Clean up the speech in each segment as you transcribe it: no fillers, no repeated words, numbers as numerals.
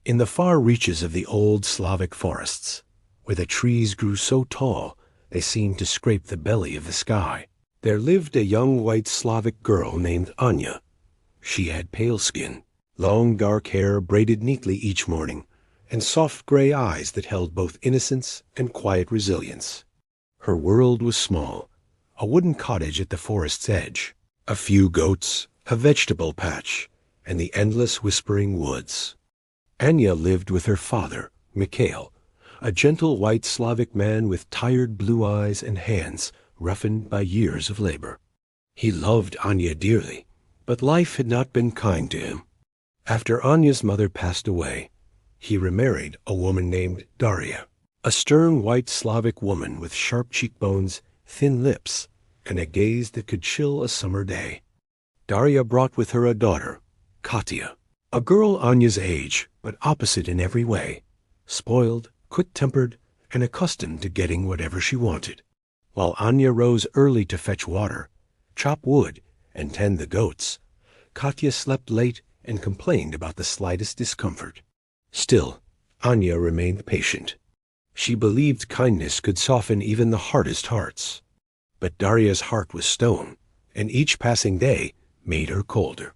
In the far reaches of the old Slavic forests, where the trees grew so tall they seemed to scrape the belly of the sky, there lived a young white Slavic girl named Anya. She had pale skin, long dark hair braided neatly each morning, and soft gray eyes that held both innocence and quiet resilience. Her world was small, a wooden cottage at the forest's edge, a few goats, a vegetable patch, and the endless whispering woods. Anya lived with her father, Mikhail, a gentle white Slavic man with tired blue eyes and hands roughened by years of labor. He loved Anya dearly, but life had not been kind to him. After Anya's mother passed away, he remarried a woman named Daria, a stern white Slavic woman with sharp cheekbones, thin lips, and a gaze that could chill a summer day. Daria brought with her a daughter, Katya, a girl Anya's age, but opposite in every way, spoiled, quick-tempered, and accustomed to getting whatever she wanted. While Anya rose early to fetch water, chop wood, and tend the goats, Katya slept late and complained about the slightest discomfort. Still, Anya remained patient. She believed kindness could soften even the hardest hearts. But Daria's heart was stone, and each passing day made her colder.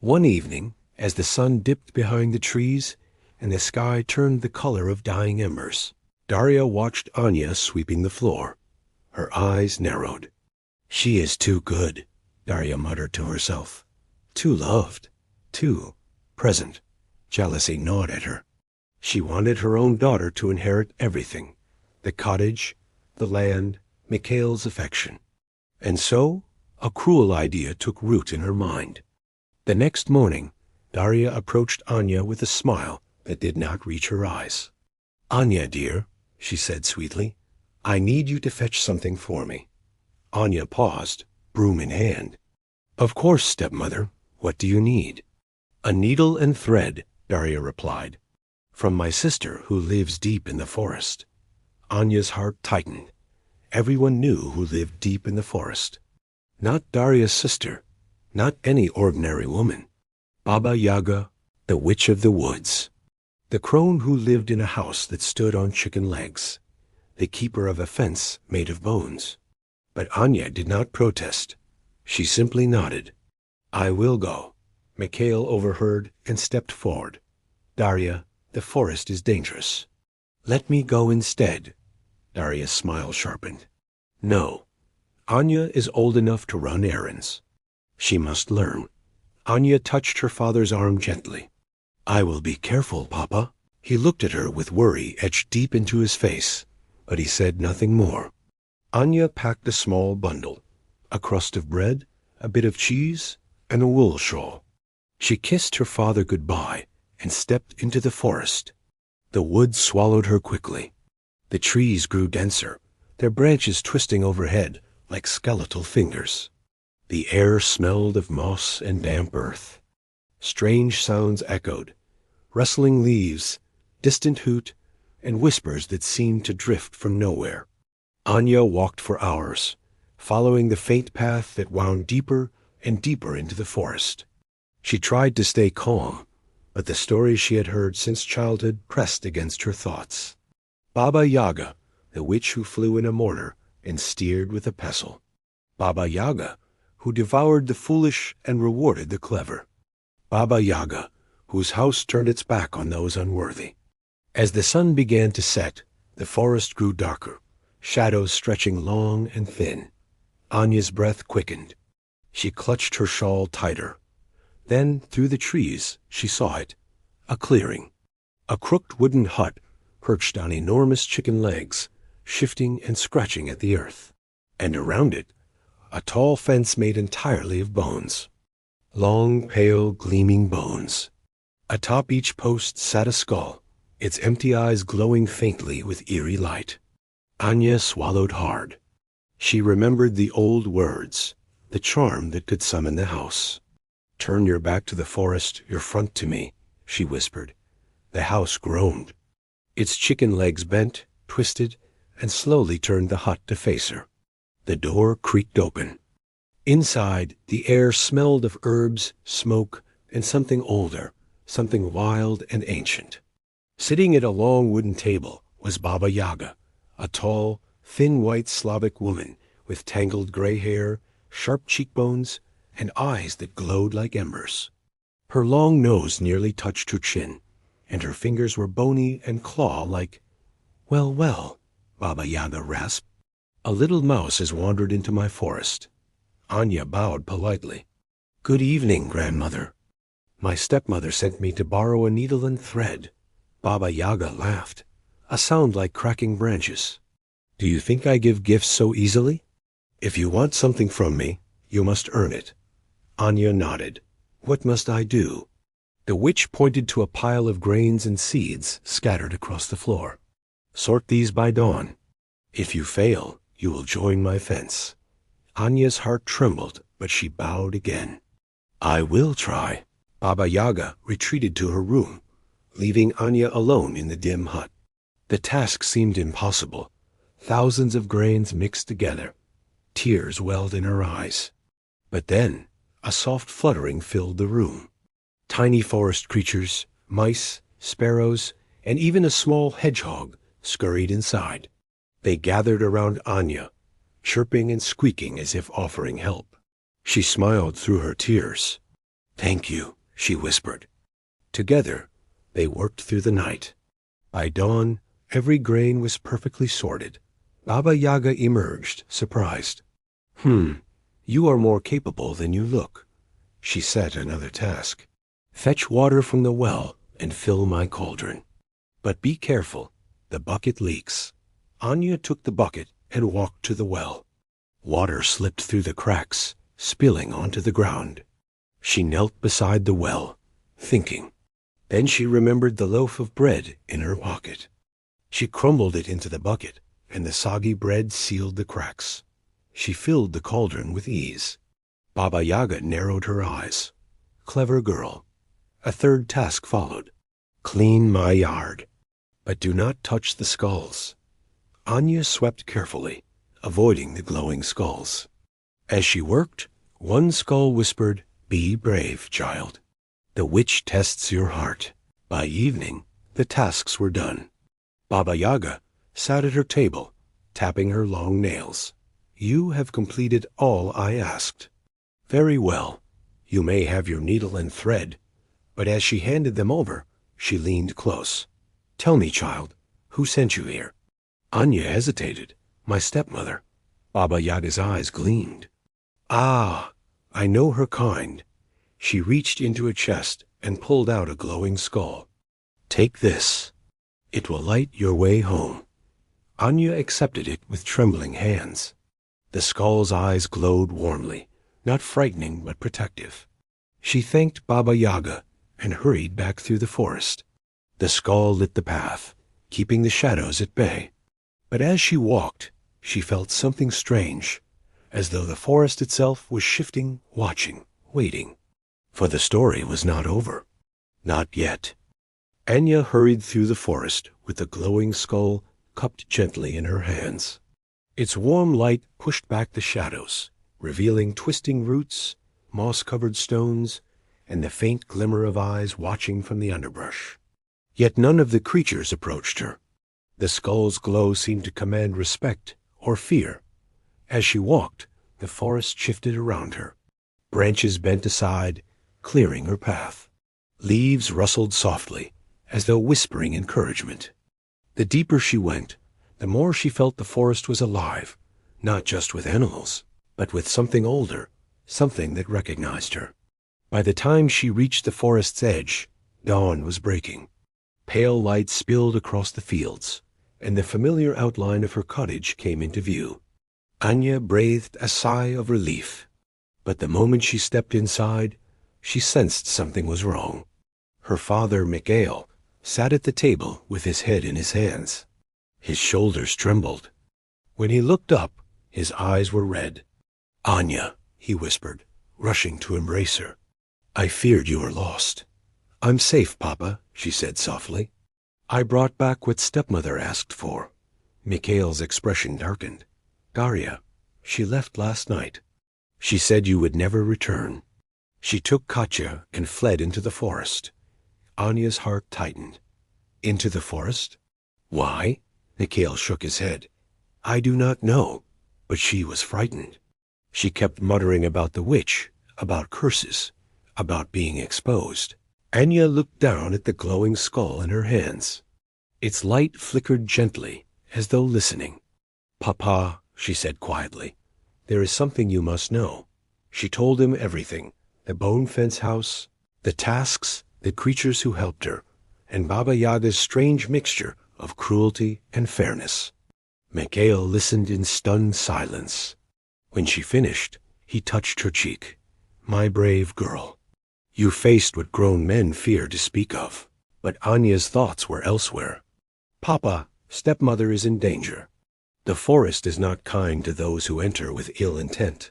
One evening, as the sun dipped behind the trees and the sky turned the color of dying embers, Daria watched Anya sweeping the floor. Her eyes narrowed. "She is too good," Daria muttered to herself. "Too loved, too present." Jealousy gnawed at her. She wanted her own daughter to inherit everything, the cottage, the land, Mikhail's affection. And so a cruel idea took root in her mind. The next morning, Daria approached Anya with a smile that did not reach her eyes. "Anya, dear," she said sweetly, "I need you to fetch something for me." Anya paused, broom in hand. "Of course, stepmother. What do you need?" "A needle and thread," Daria replied. "From my sister, who lives deep in the forest." Anya's heart tightened. Everyone knew who lived deep in the forest. Not Daria's sister, not any ordinary woman. Baba Yaga, the witch of the woods. The crone who lived in a house that stood on chicken legs. The keeper of a fence made of bones. But Anya did not protest. She simply nodded. "I will go." Mikhail overheard and stepped forward. "Daria, the forest is dangerous." "Let me go instead." Daria's smile sharpened. "No. Anya is old enough to run errands. She must learn." Anya touched her father's arm gently. "I will be careful, Papa." He looked at her with worry etched deep into his face, but he said nothing more. Anya packed a small bundle, a crust of bread, a bit of cheese, and a wool shawl. She kissed her father goodbye and stepped into the forest. The woods swallowed her quickly. The trees grew denser, their branches twisting overhead like skeletal fingers. The air smelled of moss and damp earth. Strange sounds echoed, rustling leaves, distant hoot, and whispers that seemed to drift from nowhere. Anya walked for hours, following the faint path that wound deeper and deeper into the forest. She tried to stay calm, but the stories she had heard since childhood pressed against her thoughts. Baba Yaga, the witch who flew in a mortar and steered with a pestle. Baba Yaga, who devoured the foolish and rewarded the clever. Baba Yaga, whose house turned its back on those unworthy. As the sun began to set, the forest grew darker, shadows stretching long and thin. Anya's breath quickened. She clutched her shawl tighter. Then, through the trees, she saw it, a clearing. A crooked wooden hut perched on enormous chicken legs, shifting and scratching at the earth. And around it, a tall fence made entirely of bones. Long, pale, gleaming bones. Atop each post sat a skull, its empty eyes glowing faintly with eerie light. Anya swallowed hard. She remembered the old words, the charm that could summon the house. "Turn your back to the forest, your front to me," she whispered. The house groaned. Its chicken legs bent, twisted, and slowly turned the hut to face her. The door creaked open. Inside, the air smelled of herbs, smoke, and something older, something wild and ancient. Sitting at a long wooden table was Baba Yaga, a tall, thin white Slavic woman with tangled gray hair, sharp cheekbones, and eyes that glowed like embers. Her long nose nearly touched her chin, and her fingers were bony and claw-like. "Well, well," Baba Yaga rasped. "A little mouse has wandered into my forest." Anya bowed politely. "Good evening, grandmother. My stepmother sent me to borrow a needle and thread." Baba Yaga laughed, a sound like cracking branches. "Do you think I give gifts so easily? If you want something from me, you must earn it." Anya nodded. "What must I do?" The witch pointed to a pile of grains and seeds scattered across the floor. "Sort these by dawn. If you fail, you will join my fence." Anya's heart trembled, but she bowed again. "I will try." Baba Yaga retreated to her room, leaving Anya alone in the dim hut. The task seemed impossible. Thousands of grains mixed together. Tears welled in her eyes. But then a soft fluttering filled the room. Tiny forest creatures, mice, sparrows, and even a small hedgehog scurried inside. They gathered around Anya, chirping and squeaking as if offering help. She smiled through her tears. "Thank you," she whispered. Together, they worked through the night. By dawn, every grain was perfectly sorted. Baba Yaga emerged, surprised. You are more capable than you look." She set another task. "Fetch water from the well and fill my cauldron. But be careful, the bucket leaks." Anya took the bucket and walked to the well. Water slipped through the cracks, spilling onto the ground. She knelt beside the well, thinking. Then she remembered the loaf of bread in her pocket. She crumbled it into the bucket, and the soggy bread sealed the cracks. She filled the cauldron with ease. Baba Yaga narrowed her eyes. Clever girl. A third task followed. "Clean my yard, but do not touch the skulls." Anya swept carefully, avoiding the glowing skulls. As she worked, one skull whispered, "Be brave, child. The witch tests your heart." By evening, the tasks were done. Baba Yaga sat at her table, tapping her long nails. "You have completed all I asked." "Very well. You may have your needle and thread." But as she handed them over, she leaned close. "Tell me, child, who sent you here?" Anya hesitated. "My stepmother." Baba Yaga's eyes gleamed. "Ah, I know her kind." She reached into a chest and pulled out a glowing skull. "Take this. It will light your way home." Anya accepted it with trembling hands. The skull's eyes glowed warmly, not frightening but protective. She thanked Baba Yaga and hurried back through the forest. The skull lit the path, keeping the shadows at bay. But as she walked, she felt something strange, as though the forest itself was shifting, watching, waiting. For the story was not over. Not yet. Anya hurried through the forest with the glowing skull cupped gently in her hands. Its warm light pushed back the shadows, revealing twisting roots, moss-covered stones, and the faint glimmer of eyes watching from the underbrush. Yet none of the creatures approached her. The skull's glow seemed to command respect or fear. As she walked, the forest shifted around her. Branches bent aside, clearing her path. Leaves rustled softly, as though whispering encouragement. The deeper she went, the more she felt the forest was alive, not just with animals, but with something older, something that recognized her. By the time she reached the forest's edge, dawn was breaking. Pale light spilled across the fields, and the familiar outline of her cottage came into view. Anya breathed a sigh of relief. But the moment she stepped inside, she sensed something was wrong. Her father, Mikhail, sat at the table with his head in his hands. His shoulders trembled. When he looked up, his eyes were red. "Anya," he whispered, rushing to embrace her. "I feared you were lost." "I'm safe, Papa," she said softly. "I brought back what stepmother asked for." Mikhail's expression darkened. "Darya, she left last night. She said you would never return. She took Katya and fled into the forest. Anya's heart tightened. Into the forest? Why? Mikhail shook his head. I do not know, but she was frightened. She kept muttering about the witch, about curses, about being exposed. Anya looked down at the glowing skull in her hands. Its light flickered gently, as though listening. Papa, she said quietly, there is something you must know. She told him everything, the bone fence house, the tasks, the creatures who helped her, and Baba Yaga's strange mixture of cruelty and fairness. Mikhail listened in stunned silence. When she finished, he touched her cheek. My brave girl, you faced what grown men fear to speak of. But Anya's thoughts were elsewhere. Papa, stepmother is in danger. The forest is not kind to those who enter with ill intent.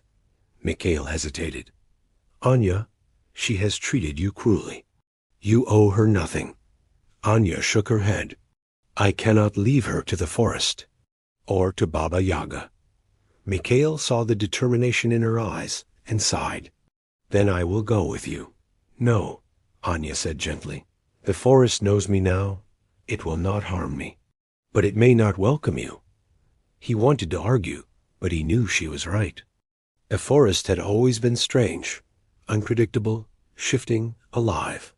Mikhail hesitated. Anya, she has treated you cruelly. You owe her nothing. Anya shook her head. I cannot leave her to the forest, or to Baba Yaga. Mikhail saw the determination in her eyes and sighed. Then I will go with you. No, Anya said gently. The forest knows me now. It will not harm me. But it may not welcome you. He wanted to argue, but he knew she was right. The forest had always been strange, unpredictable, shifting, alive.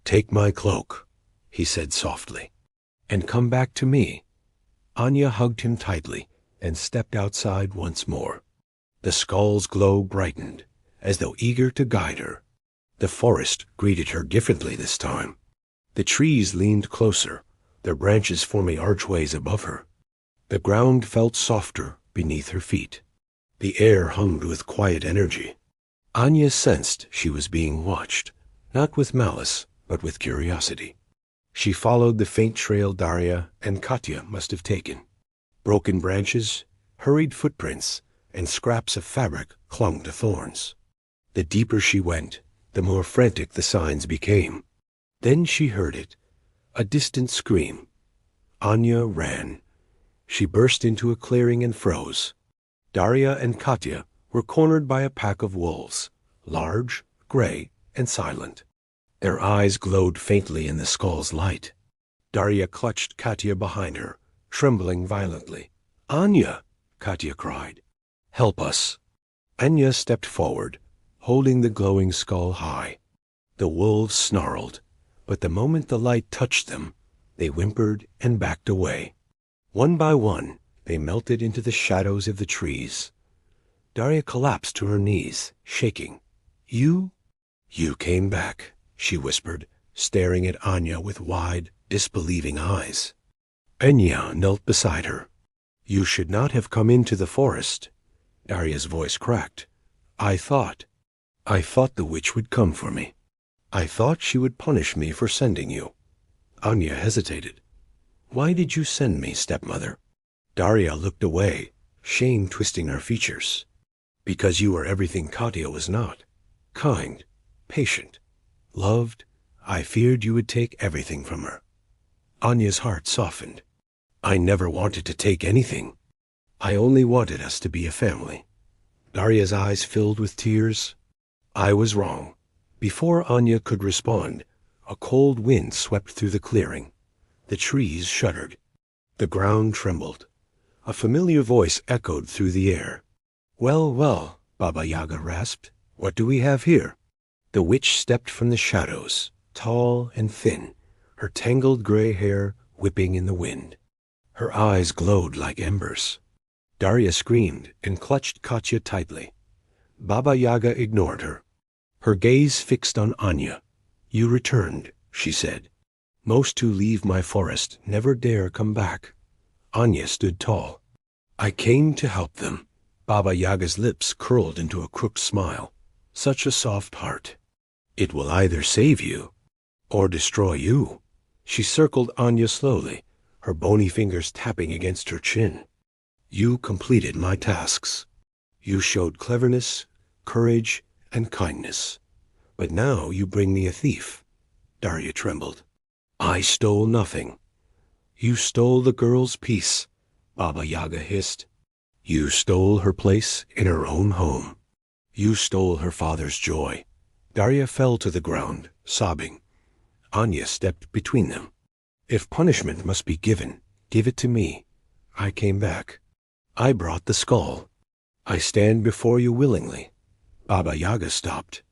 Take my cloak, he said softly, and come back to me. Anya hugged him tightly and stepped outside once more. The skull's glow brightened, as though eager to guide her. The forest greeted her differently this time. The trees leaned closer, their branches forming archways above her. The ground felt softer beneath her feet. The air hummed with quiet energy. Anya sensed she was being watched, not with malice, but with curiosity. She followed the faint trail Daria and Katya must have taken. Broken branches, hurried footprints, and scraps of fabric clung to thorns. The deeper she went, the more frantic the signs became. Then she heard it, a distant scream. Anya ran. She burst into a clearing and froze. Daria and Katya were cornered by a pack of wolves, large, gray, and silent. Their eyes glowed faintly in the skull's light. Daria clutched Katya behind her, trembling violently. Anya, Katya cried. Help us. Anya stepped forward, holding the glowing skull high. The wolves snarled, but the moment the light touched them, they whimpered and backed away. One by one, they melted into the shadows of the trees. Daria collapsed to her knees, shaking. You came back, she whispered, staring at Anya with wide, disbelieving eyes. Anya knelt beside her. You should not have come into the forest. Daria's voice cracked. I thought the witch would come for me. I thought she would punish me for sending you. Anya hesitated. Why did you send me, stepmother? Daria looked away, shame twisting her features. Because you were everything Katya was not. Kind, patient, loved. I feared you would take everything from her. Anya's heart softened. I never wanted to take anything. I only wanted us to be a family. Daria's eyes filled with tears. I was wrong. Before Anya could respond, a cold wind swept through the clearing. The trees shuddered. The ground trembled. A familiar voice echoed through the air. Well, well, Baba Yaga rasped. What do we have here? The witch stepped from the shadows, tall and thin, her tangled gray hair whipping in the wind. Her eyes glowed like embers. Daria screamed and clutched Katya tightly. Baba Yaga ignored her. Her gaze fixed on Anya. You returned, she said. Most who leave my forest never dare come back. Anya stood tall. I came to help them. Baba Yaga's lips curled into a crooked smile. Such a soft heart. It will either save you or destroy you. She circled Anya slowly, her bony fingers tapping against her chin. You completed my tasks. You showed cleverness, courage, and kindness. But now you bring me a thief. Daria trembled. I stole nothing. You stole the girl's peace, Baba Yaga hissed. You stole her place in her own home. You stole her father's joy. Daria fell to the ground, sobbing. Anya stepped between them. If punishment must be given, give it to me. I came back. I brought the skull. I stand before you willingly. Baba Yaga stopped.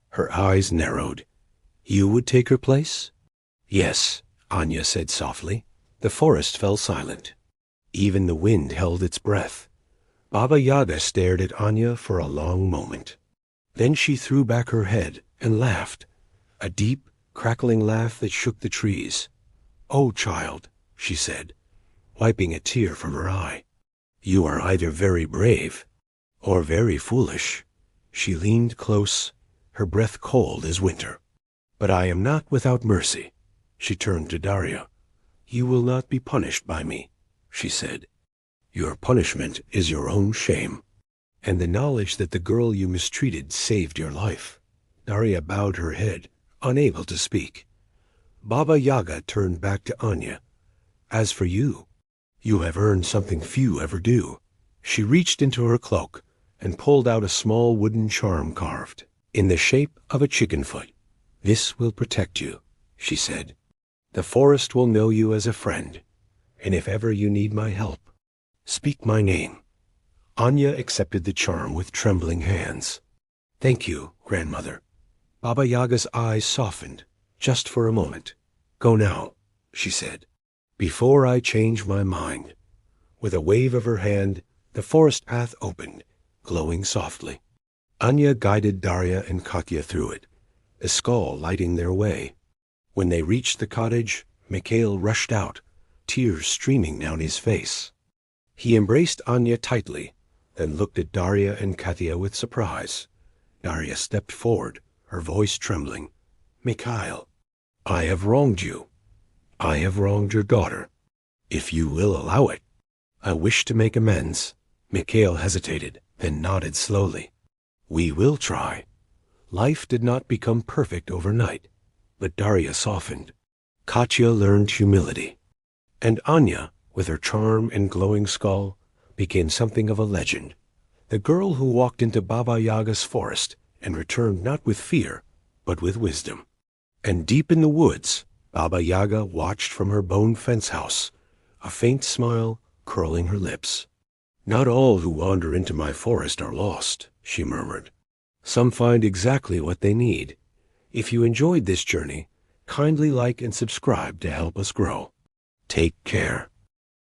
Her eyes narrowed. You would take her place? Yes, Anya said softly. The forest fell silent. Even the wind held its breath. Baba Yaga stared at Anya for a long moment. Then she threw back her head and laughed, a deep, crackling laugh that shook the trees. "Oh, child," she said, wiping a tear from her eye, "you are either very brave or very foolish." She leaned close, her breath cold as winter. "But I am not without mercy." She turned to Daria. "You will not be punished by me," she said. "Your punishment is your own shame, and the knowledge that the girl you mistreated saved your life." Daria bowed her head, unable to speak. Baba Yaga turned back to Anya. "As for you, you have earned something few ever do." She reached into her cloak and pulled out a small wooden charm carved in the shape of a chicken foot. "This will protect you," she said. "The forest will know you as a friend, and if ever you need my help, speak my name." Anya accepted the charm with trembling hands. "Thank you, grandmother." Baba Yaga's eyes softened, just for a moment. "Go now," she said, "before I change my mind." With a wave of her hand, the forest path opened, glowing softly. Anya guided Daria and Katya through it, the skull lighting their way. When they reached the cottage, Mikhail rushed out, tears streaming down his face. He embraced Anya tightly, then looked at Daria and Katya with surprise. Daria stepped forward, her voice trembling. "Mikhail, I have wronged you. I have wronged your daughter. If you will allow it, I wish to make amends." Mikhail hesitated, then nodded slowly. "We will try." Life did not become perfect overnight, but Daria softened. Katya learned humility. And Anya, with her charm and glowing skull, became something of a legend. The girl who walked into Baba Yaga's forest and returned not with fear, but with wisdom. And deep in the woods, Baba Yaga watched from her bone fence house, a faint smile curling her lips. "Not all who wander into my forest are lost," she murmured. "Some find exactly what they need. If you enjoyed this journey, kindly like and subscribe to help us grow. Take care."